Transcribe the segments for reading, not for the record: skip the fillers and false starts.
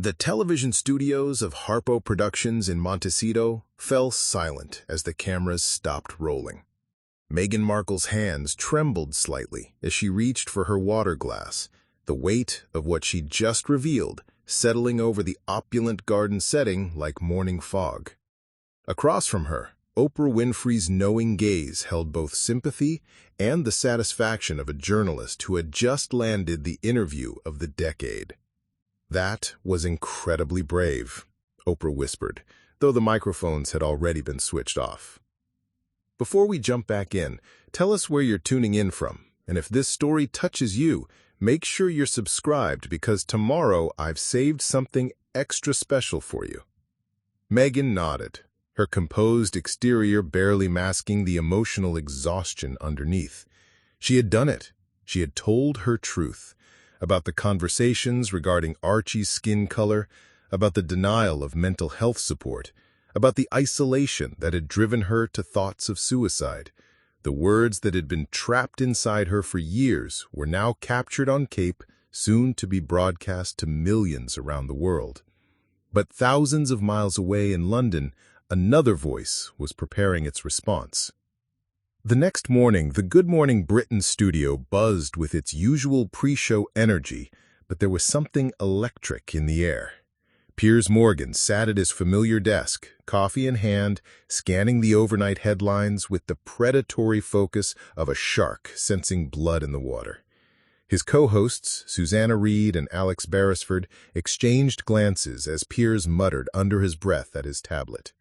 The television studios of Harpo Productions in Montecito fell silent as the cameras stopped rolling. Meghan Markle's hands trembled slightly as she reached for her water glass, the weight of what she'd just revealed settling over the opulent garden setting like morning fog. Across from her, Oprah Winfrey's knowing gaze held both sympathy and the satisfaction of a journalist who had just landed the interview of the decade. "That was incredibly brave," Oprah whispered, though the microphones had already been switched off. Before we jump back in, tell us where you're tuning in from, and if this story touches you, make sure you're subscribed because tomorrow I've saved something extra special for you. Meghan nodded, her composed exterior barely masking the emotional exhaustion underneath. She had done it. She had told her truth about the conversations regarding Archie's skin color, about the denial of mental health support, about the isolation that had driven her to thoughts of suicide. The words that had been trapped inside her for years were now captured on tape, soon to be broadcast to millions around the world. But thousands of miles away in London, another voice was preparing its response. The next morning, the Good Morning Britain studio buzzed with its usual pre-show energy, but there was something electric in the air. Piers Morgan sat at his familiar desk, coffee in hand, scanning the overnight headlines with the predatory focus of a shark sensing blood in the water. His co-hosts, Susanna Reid and Alex Beresford, exchanged glances as Piers muttered under his breath at his tablet.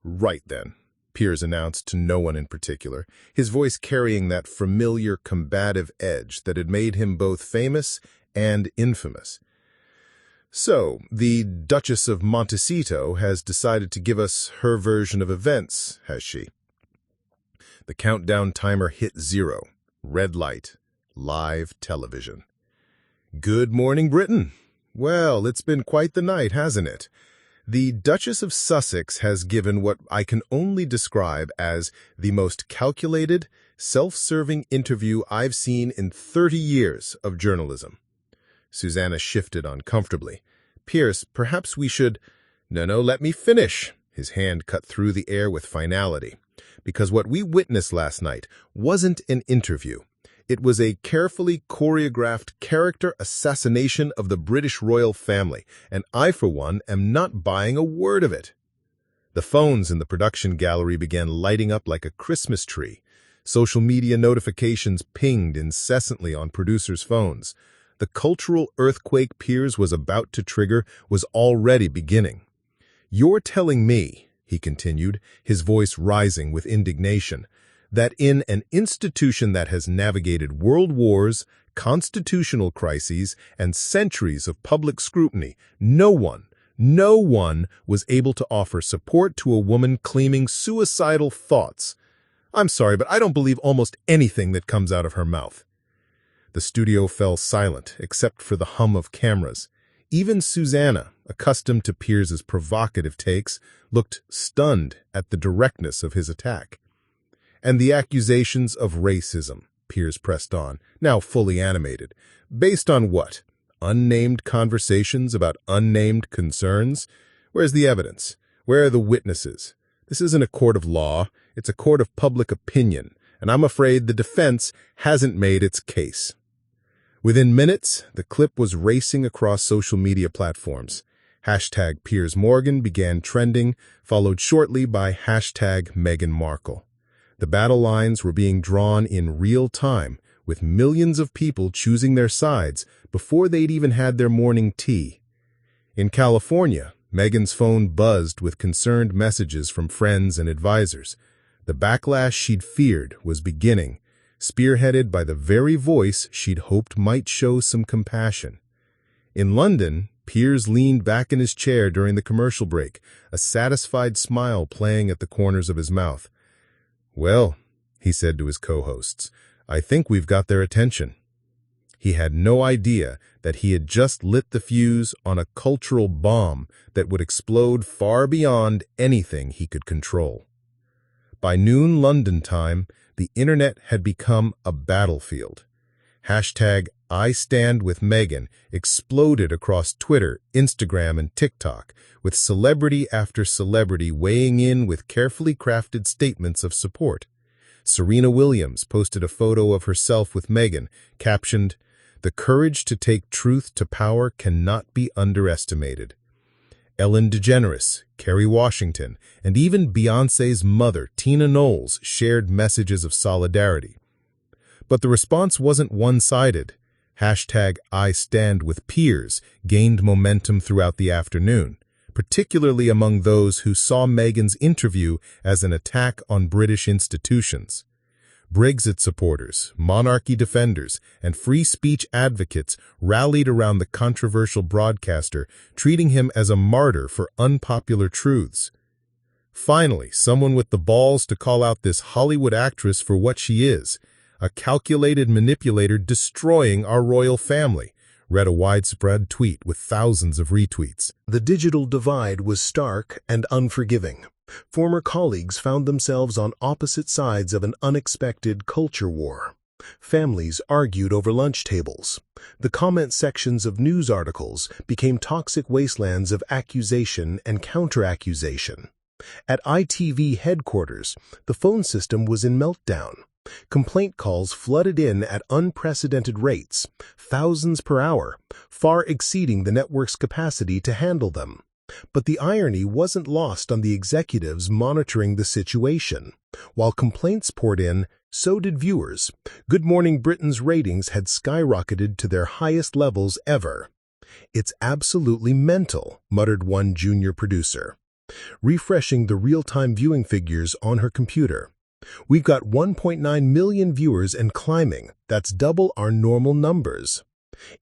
"Right then," Piers announced to no one in particular, his voice carrying that familiar combative edge that had made him both famous and infamous. "So, the Duchess of Montecito has decided to give us her version of events, has she?" The countdown timer hit 0. Red light. Live television. "Good morning, Britain. Well, it's been quite the night, hasn't it? The Duchess of Sussex has given what I can only describe as the most calculated, self-serving interview I've seen in 30 years of journalism." Susanna shifted uncomfortably. "Piers, perhaps we should—" No, let me finish." His hand cut through the air with finality. "Because what we witnessed last night wasn't an interview. It was a carefully choreographed character assassination of the British royal family, and I, for one, am not buying a word of it." The phones in the production gallery began lighting up like a Christmas tree. Social media notifications pinged incessantly on producers' phones. The cultural earthquake Piers was about to trigger was already beginning. "You're telling me," he continued, his voice rising with indignation, "that in an institution that has navigated world wars, constitutional crises, and centuries of public scrutiny, no one was able to offer support to a woman claiming suicidal thoughts. I'm sorry, but I don't believe almost anything that comes out of her mouth." The studio fell silent, except for the hum of cameras. Even Susanna, accustomed to Piers's provocative takes, looked stunned at the directness of his attack. "And the accusations of racism," Piers pressed on, now fully animated. "Based on what? Unnamed conversations about unnamed concerns? Where's the evidence? Where are the witnesses? This isn't a court of law, it's a court of public opinion, and I'm afraid the defense hasn't made its case." Within minutes, the clip was racing across social media platforms. Hashtag Piers Morgan began trending, followed shortly by hashtag Meghan Markle. The battle lines were being drawn in real time, with millions of people choosing their sides before they'd even had their morning tea. In California, Meghan's phone buzzed with concerned messages from friends and advisors. The backlash she'd feared was beginning, spearheaded by the very voice she'd hoped might show some compassion. In London, Piers leaned back in his chair during the commercial break, a satisfied smile playing at the corners of his mouth. "Well," he said to his co-hosts, "I think we've got their attention." He had no idea that he had just lit the fuse on a cultural bomb that would explode far beyond anything he could control. By noon London time, the internet had become a battlefield. Hashtag "I Stand with Meghan" exploded across Twitter, Instagram, and TikTok, with celebrity after celebrity weighing in with carefully crafted statements of support. Serena Williams posted a photo of herself with Meghan, captioned, "The courage to take truth to power cannot be underestimated." Ellen DeGeneres, Kerry Washington, and even Beyoncé's mother, Tina Knowles, shared messages of solidarity. But the response wasn't one-sided. #I Stand with Piers gained momentum throughout the afternoon, particularly among those who saw Meghan's interview as an attack on British institutions. Brexit supporters, monarchy defenders, and free speech advocates rallied around the controversial broadcaster, treating him as a martyr for unpopular truths. Finally, someone with the balls to call out this Hollywood actress for what she is, a calculated manipulator destroying our royal family, read a widespread tweet with thousands of retweets. The digital divide was stark and unforgiving. Former colleagues found themselves on opposite sides of an unexpected culture war. Families argued over lunch tables. The comment sections of news articles became toxic wastelands of accusation and counter-accusation. At ITV headquarters, the phone system was in meltdown. Complaint calls flooded in at unprecedented rates, thousands per hour, far exceeding the network's capacity to handle them. But the irony wasn't lost on the executives monitoring the situation. While complaints poured in, so did viewers. Good Morning Britain's ratings had skyrocketed to their highest levels ever. "It's absolutely mental," muttered one junior producer, refreshing the real-time viewing figures on her computer. "We've got 1.9 million viewers and climbing. That's double our normal numbers."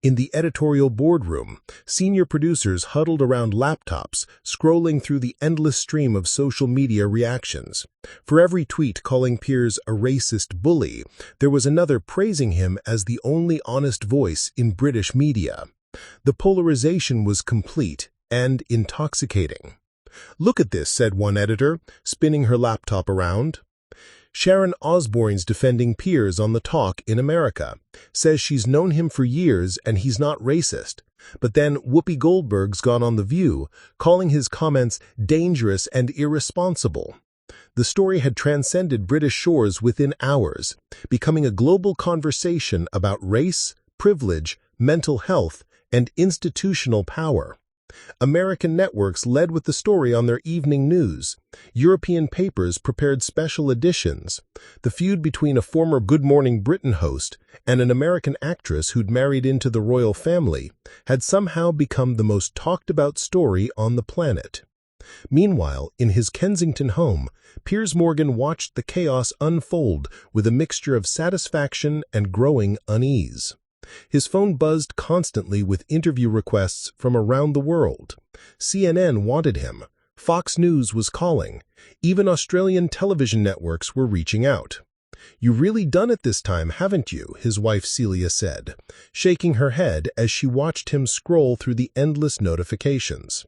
In the editorial boardroom, senior producers huddled around laptops, scrolling through the endless stream of social media reactions. For every tweet calling Piers a racist bully, there was another praising him as the only honest voice in British media. The polarization was complete and intoxicating. "Look at this," said one editor, spinning her laptop around. Sharon Osbourne's defending Piers on The Talk in America, says she's known him for years and he's not racist. But then Whoopi Goldberg's gone on The View, calling his comments dangerous and irresponsible. The story had transcended British shores within hours, becoming a global conversation about race, privilege, mental health, and institutional power. American networks led with the story on their evening news. European papers prepared special editions. The feud between a former Good Morning Britain host and an American actress who'd married into the royal family had somehow become the most talked-about story on the planet. Meanwhile, in his Kensington home, Piers Morgan watched the chaos unfold with a mixture of satisfaction and growing unease. His phone buzzed constantly with interview requests from around the world. CNN wanted him. Fox News was calling. Even Australian television networks were reaching out. "You've really done it this time, haven't you?" his wife Celia said, shaking her head as she watched him scroll through the endless notifications.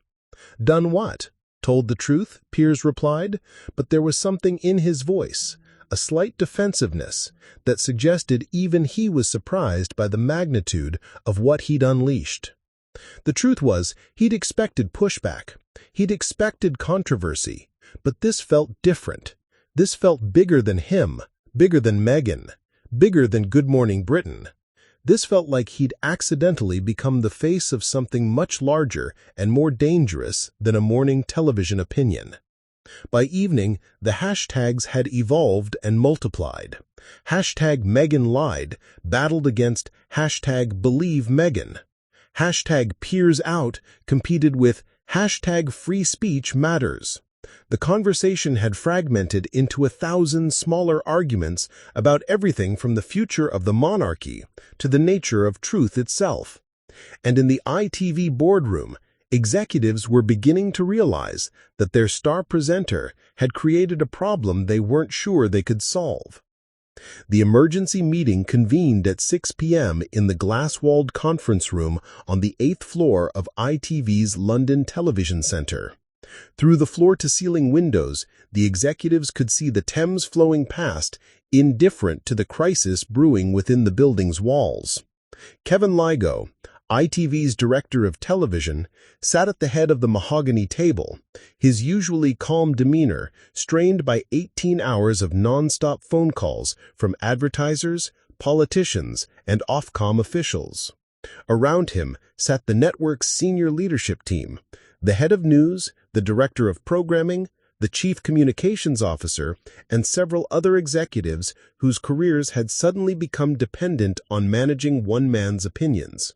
"Done what?" "Told the truth," Piers replied, but there was something in his voice, a slight defensiveness, that suggested even he was surprised by the magnitude of what he'd unleashed. The truth was, he'd expected pushback. He'd expected controversy. But this felt different. This felt bigger than him, bigger than Meghan, bigger than Good Morning Britain. This felt like he'd accidentally become the face of something much larger and more dangerous than a morning television opinion. By evening, the hashtags had evolved and multiplied. Hashtag Meghan lied battled against hashtag Believe Meghan. Hashtag Piers out competed with hashtag Free Speech Matters. The conversation had fragmented into 1,000 smaller arguments about everything from the future of the monarchy to the nature of truth itself. And in the ITV boardroom, executives were beginning to realize that their star presenter had created a problem they weren't sure they could solve. The emergency meeting convened at 6 p.m. in the glass-walled conference room on the 8th floor of ITV's London Television Centre. Through the floor-to-ceiling windows, the executives could see the Thames flowing past, indifferent to the crisis brewing within the building's walls. Kevin Ligo, ITV's director of television, sat at the head of the mahogany table, his usually calm demeanor strained by 18 hours of non-stop phone calls from advertisers, politicians, and Ofcom officials. Around him sat the network's senior leadership team, the head of news, the director of programming, the chief communications officer, and several other executives whose careers had suddenly become dependent on managing one man's opinions.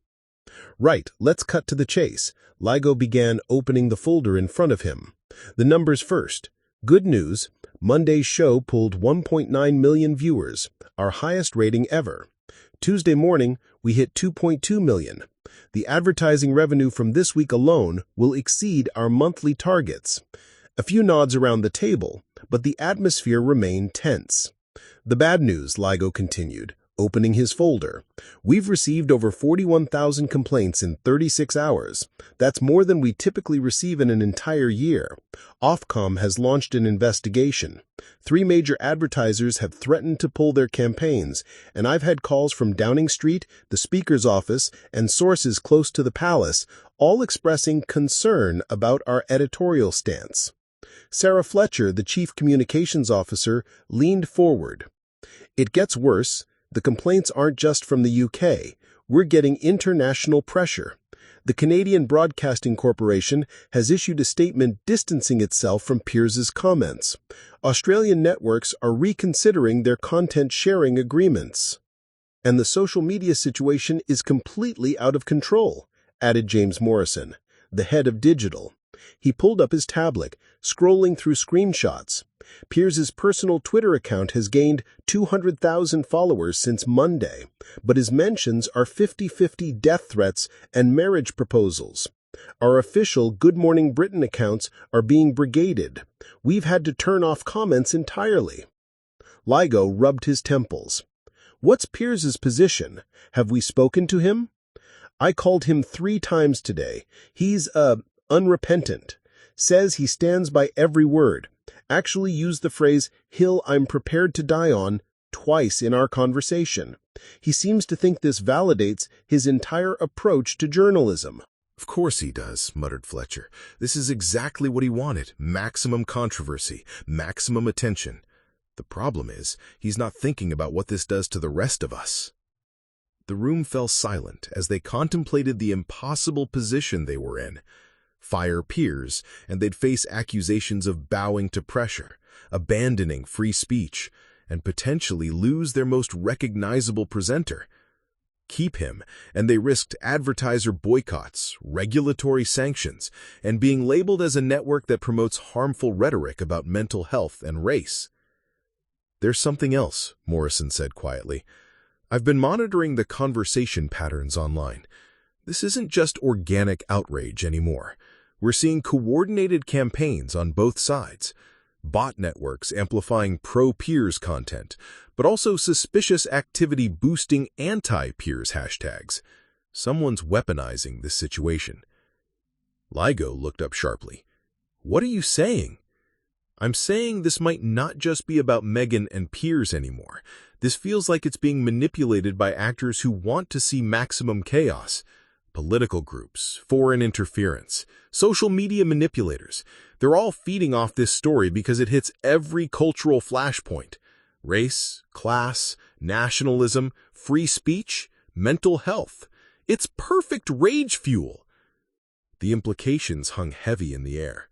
"Right, let's cut to the chase." Ligo began opening the folder in front of him. The numbers first. Good news, Monday's show pulled 1.9 million viewers, our highest rating ever. Tuesday morning, we hit 2.2 million. The advertising revenue from this week alone will exceed our monthly targets. A few nods around the table, but the atmosphere remained tense. The bad news, Ligo continued, opening his folder. We've received over 41,000 complaints in 36 hours. That's more than we typically receive in an entire year. Ofcom has launched an investigation. 3 major advertisers have threatened to pull their campaigns, and I've had calls from Downing Street, the Speaker's office, and sources close to the palace, all expressing concern about our editorial stance. Sarah Fletcher, the chief communications officer, leaned forward. "It gets worse. The complaints aren't just from the UK. We're getting international pressure. The Canadian Broadcasting Corporation has issued a statement distancing itself from Piers's comments. Australian networks are reconsidering their content sharing agreements. And the social media situation is completely out of control," added James Morrison, the head of digital. He pulled up his tablet, scrolling through screenshots. Piers's personal Twitter account has gained 200,000 followers since Monday, but his mentions are 50-50 death threats and marriage proposals. Our official Good Morning Britain accounts are being brigaded. We've had to turn off comments entirely. Ligo rubbed his temples. "What's Piers's position? Have we spoken to him?" "I called him 3 times today. He's, unrepentant. Says he stands by every word. Actually used the phrase, 'hill I'm prepared to die on,' twice in our conversation. He seems to think this validates his entire approach to journalism." "Of course he does," muttered Fletcher. "This is exactly what he wanted. Maximum controversy, maximum attention. The problem is, he's not thinking about what this does to the rest of us." The room fell silent as they contemplated the impossible position they were in. Fire Piers, and they'd face accusations of bowing to pressure, abandoning free speech, and potentially lose their most recognizable presenter. Keep him, and they risked advertiser boycotts, regulatory sanctions, and being labeled as a network that promotes harmful rhetoric about mental health and race. "There's something else," Morrison said quietly. "I've been monitoring the conversation patterns online. This isn't just organic outrage anymore. We're seeing coordinated campaigns on both sides. Bot networks amplifying pro-Piers content, but also suspicious activity boosting anti-Piers hashtags. Someone's weaponizing this situation." Ligo looked up sharply. "What are you saying?" "I'm saying this might not just be about Meghan and Piers anymore. This feels like it's being manipulated by actors who want to see maximum chaos. Political groups, foreign interference, social media manipulators. They're all feeding off this story because it hits every cultural flashpoint. Race, class, nationalism, free speech, mental health. It's perfect rage fuel." The implications hung heavy in the air.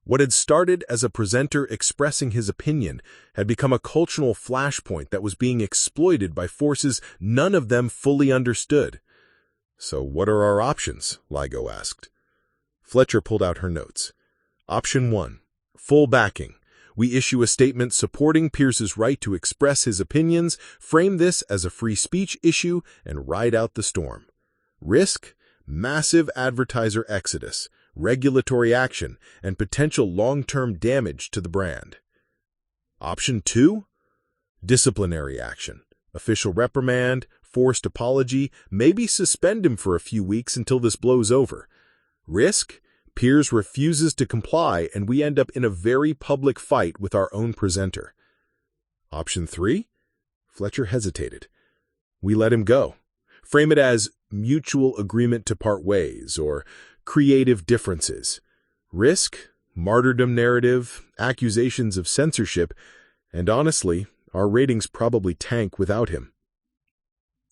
What had started as a presenter expressing his opinion had become a cultural flashpoint that was being exploited by forces none of them fully understood. "So what are our options?" Ligo asked. Fletcher pulled out her notes. "Option 1. Full backing. We issue a statement supporting Piers's right to express his opinions, frame this as a free speech issue, and ride out the storm. Risk? Massive advertiser exodus, regulatory action, and potential long-term damage to the brand. Option 2? Disciplinary action. Official reprimand, forced apology, maybe suspend him for a few weeks until this blows over. Risk? Piers refuses to comply and we end up in a very public fight with our own presenter. Option 3? Fletcher hesitated. We let him go. Frame it as mutual agreement to part ways or creative differences. Risk, martyrdom narrative, accusations of censorship, and honestly, our ratings probably tank without him.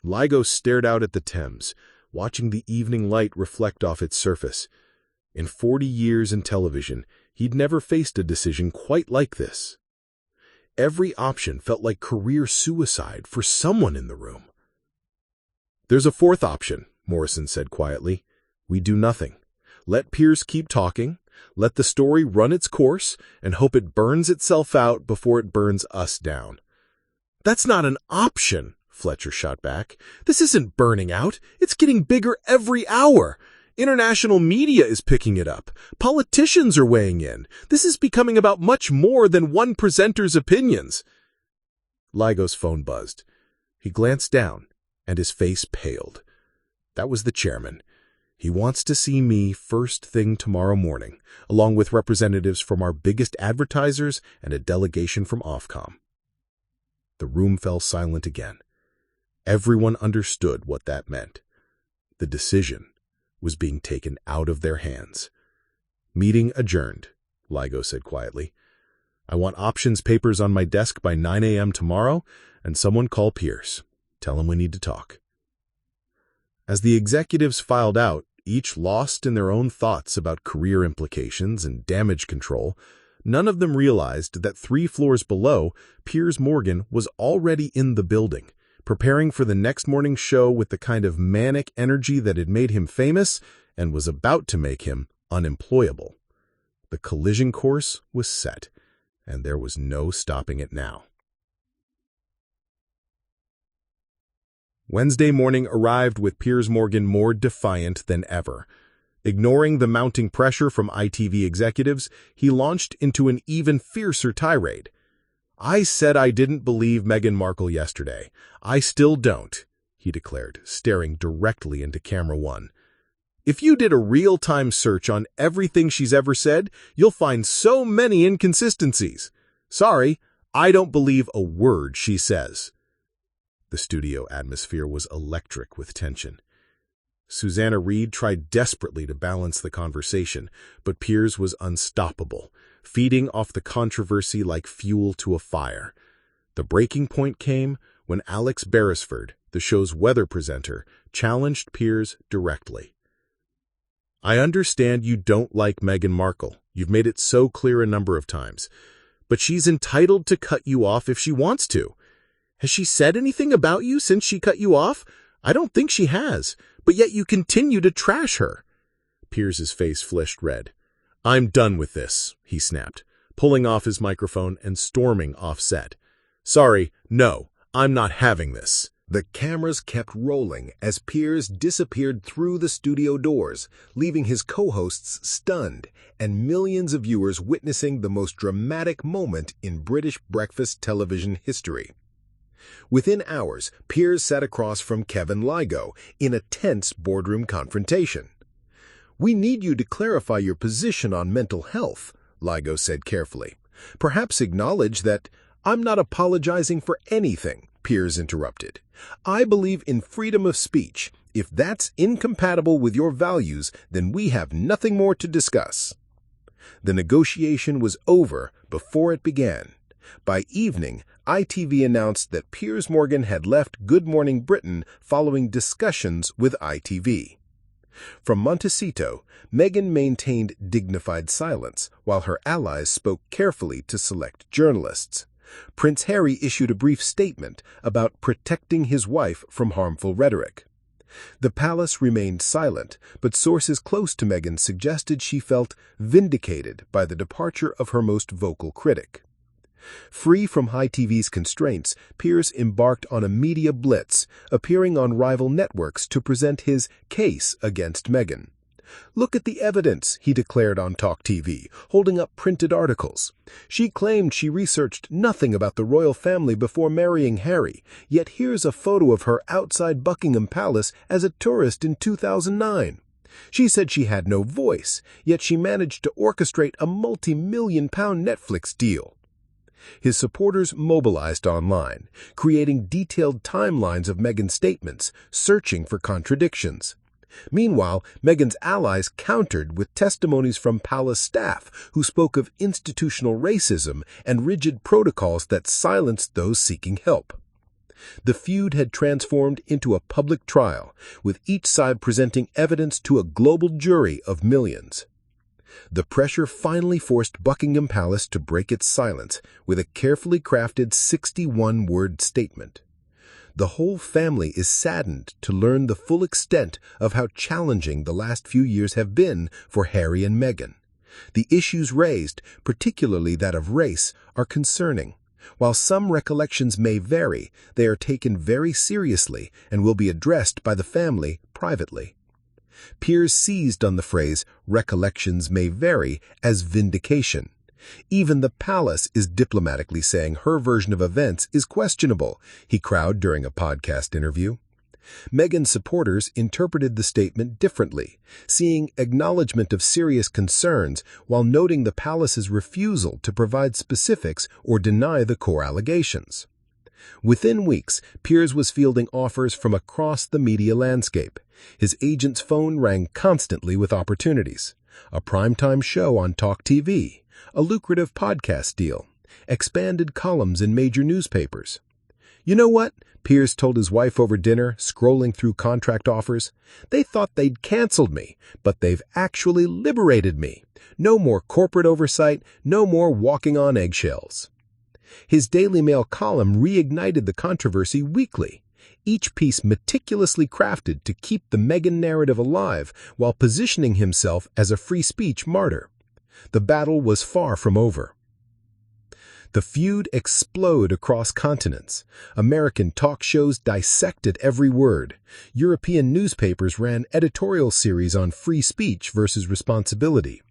Ligo stared out at the Thames, watching the evening light reflect off its surface. In 40 years in television, he'd never faced a decision quite like this. Every option felt like career suicide for someone in the room. "There's a fourth option," Morrison said quietly. "We do nothing. Let Piers keep talking, let the story run its course, and hope it burns itself out before it burns us down." "That's not an option," Fletcher shot back. "This isn't burning out. It's getting bigger every hour. International media is picking it up. Politicians are weighing in. This is becoming about much more than one presenter's opinions." Ligo's phone buzzed. He glanced down, and his face paled. That was the chairman. "He wants to see me first thing tomorrow morning, along with representatives from our biggest advertisers and a delegation from Ofcom." The room fell silent again. Everyone understood what that meant. The decision was being taken out of their hands. "Meeting adjourned," Ligo said quietly. "I want options papers on my desk by 9 a.m. tomorrow, and someone call Piers. Tell him we need to talk." As the executives filed out, each lost in their own thoughts about career implications and damage control, none of them realized that 3 floors below, Piers Morgan was already in the building, preparing for the next morning's show with the kind of manic energy that had made him famous and was about to make him unemployable. The collision course was set, and there was no stopping it now. Wednesday morning arrived with Piers Morgan more defiant than ever. Ignoring the mounting pressure from ITV executives, he launched into an even fiercer tirade. "I said I didn't believe Meghan Markle yesterday. I still don't," he declared, staring directly into camera one. "If you did a real-time search on everything she's ever said, you'll find so many inconsistencies. Sorry, I don't believe a word she says." The studio atmosphere was electric with tension. Susanna Reid tried desperately to balance the conversation, but Piers was unstoppable, feeding off the controversy like fuel to a fire. The breaking point came when Alex Beresford, the show's weather presenter, challenged Piers directly. "I understand you don't like Meghan Markle. You've made it so clear a number of times. But she's entitled to cut you off if she wants to. Has she said anything about you since she cut you off? I don't think she has, but yet you continue to trash her." Piers's face flushed red. "I'm done with this," he snapped, pulling off his microphone and storming off set. "Sorry, no, I'm not having this." The cameras kept rolling as Piers disappeared through the studio doors, leaving his co-hosts stunned and millions of viewers witnessing the most dramatic moment in British breakfast television history. Within hours, Piers sat across from Kevin Ligo in a tense boardroom confrontation. "We need you to clarify your position on mental health," Ligo said carefully. "Perhaps acknowledge that—" "I'm not apologizing for anything," Piers interrupted. "I believe in freedom of speech. If that's incompatible with your values, then we have nothing more to discuss." The negotiation was over before it began. By evening, ITV announced that Piers Morgan had left Good Morning Britain following discussions with ITV. From Montecito, Meghan maintained dignified silence, while her allies spoke carefully to select journalists. Prince Harry issued a brief statement about protecting his wife from harmful rhetoric. The palace remained silent, but sources close to Meghan suggested she felt vindicated by the departure of her most vocal critic. Free from ITV's constraints, Piers embarked on a media blitz, appearing on rival networks to present his case against Meghan. "Look at the evidence," he declared on Talk TV, holding up printed articles. "She claimed she researched nothing about the royal family before marrying Harry, yet here's a photo of her outside Buckingham Palace as a tourist in 2009. She said she had no voice, yet she managed to orchestrate a multi-million-pound Netflix deal." His supporters mobilized online, creating detailed timelines of Meghan's statements, searching for contradictions. Meanwhile, Meghan's allies countered with testimonies from palace staff who spoke of institutional racism and rigid protocols that silenced those seeking help. The feud had transformed into a public trial, with each side presenting evidence to a global jury of millions. The pressure finally forced Buckingham Palace to break its silence with a carefully crafted 61-word statement. The whole family is saddened to learn the full extent of how challenging the last few years have been for Harry and Meghan. The issues raised, particularly that of race, are concerning. While some recollections may vary, they are taken very seriously and will be addressed by the family privately. Piers seized on the phrase, "recollections may vary," as vindication. Even the palace is diplomatically saying her version of events is questionable, he crowed during a podcast interview. Meghan's supporters interpreted the statement differently, seeing acknowledgement of serious concerns while noting the palace's refusal to provide specifics or deny the core allegations. Within weeks, Piers was fielding offers from across the media landscape. His agent's phone rang constantly with opportunities: a primetime show on Talk TV, a lucrative podcast deal, expanded columns in major newspapers. "You know what?" Piers told his wife over dinner, scrolling through contract offers. "They thought they'd canceled me, but they've actually liberated me. No more corporate oversight, no more walking on eggshells." His Daily Mail column reignited the controversy weekly, each piece meticulously crafted to keep the Meghan narrative alive while positioning himself as a free speech martyr. The battle was far from over. The feud exploded across continents. American talk shows dissected every word. European newspapers ran editorial series on free speech versus responsibility.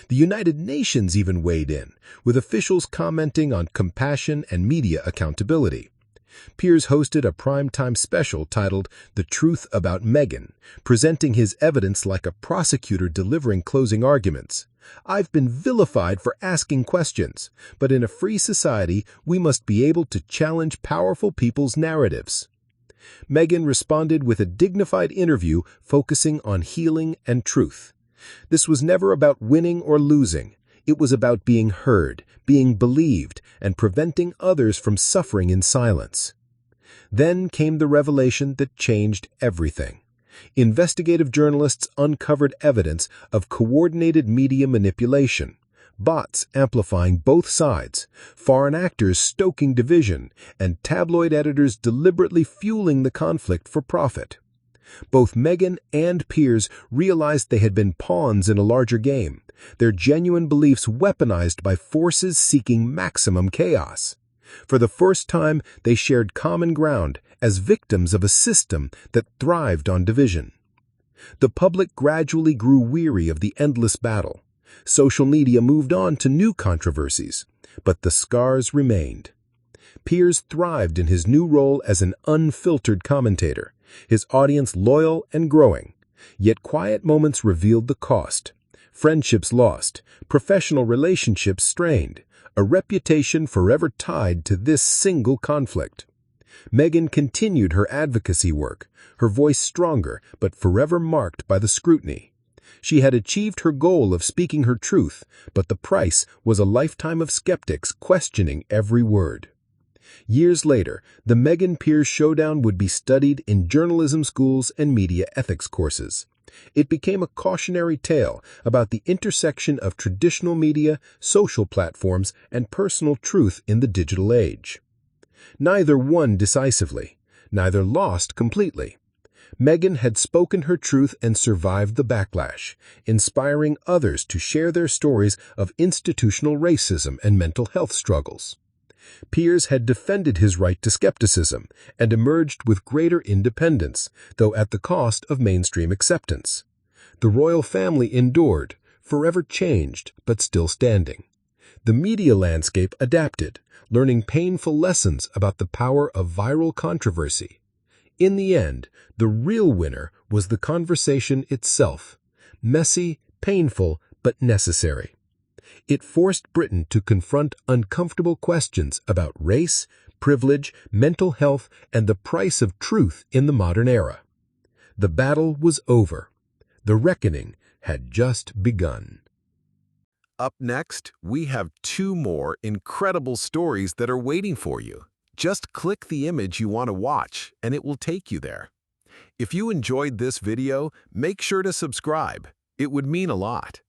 The United Nations even weighed in, with officials commenting on compassion and media accountability. Piers hosted a primetime special titled "The Truth About Meghan," presenting his evidence like a prosecutor delivering closing arguments. "I've been vilified for asking questions, but in a free society, we must be able to challenge powerful people's narratives." Meghan responded with a dignified interview focusing on healing and truth. This was never about winning or losing. It was about being heard, being believed, and preventing others from suffering in silence. Then came the revelation that changed everything. Investigative journalists uncovered evidence of coordinated media manipulation, bots amplifying both sides, foreign actors stoking division, and tabloid editors deliberately fueling the conflict for profit. Both Meghan and Piers realized they had been pawns in a larger game, their genuine beliefs weaponized by forces seeking maximum chaos. For the first time, they shared common ground as victims of a system that thrived on division. The public gradually grew weary of the endless battle. Social media moved on to new controversies, but the scars remained. Piers thrived in his new role as an unfiltered commentator, his audience loyal and growing. Yet quiet moments revealed the cost. Friendships lost, professional relationships strained, a reputation forever tied to this single conflict. Meghan continued her advocacy work, her voice stronger but forever marked by the scrutiny. She had achieved her goal of speaking her truth, but the price was a lifetime of skeptics questioning every word. Years later, the Meghan Piers showdown would be studied in journalism schools and media ethics courses. It became a cautionary tale about the intersection of traditional media, social platforms, and personal truth in the digital age. Neither won decisively, neither lost completely. Meghan had spoken her truth and survived the backlash, inspiring others to share their stories of institutional racism and mental health struggles. Piers had defended his right to skepticism and emerged with greater independence, though at the cost of mainstream acceptance. The royal family endured, forever changed, but still standing. The media landscape adapted, learning painful lessons about the power of viral controversy. In the end, the real winner was the conversation itself, messy, painful, but necessary. It forced Britain to confront uncomfortable questions about race, privilege, mental health, and the price of truth in the modern era. The battle was over. The reckoning had just begun. Up next, we have 2 more incredible stories that are waiting for you. Just click the image you want to watch, and it will take you there. If you enjoyed this video, make sure to subscribe. It would mean a lot.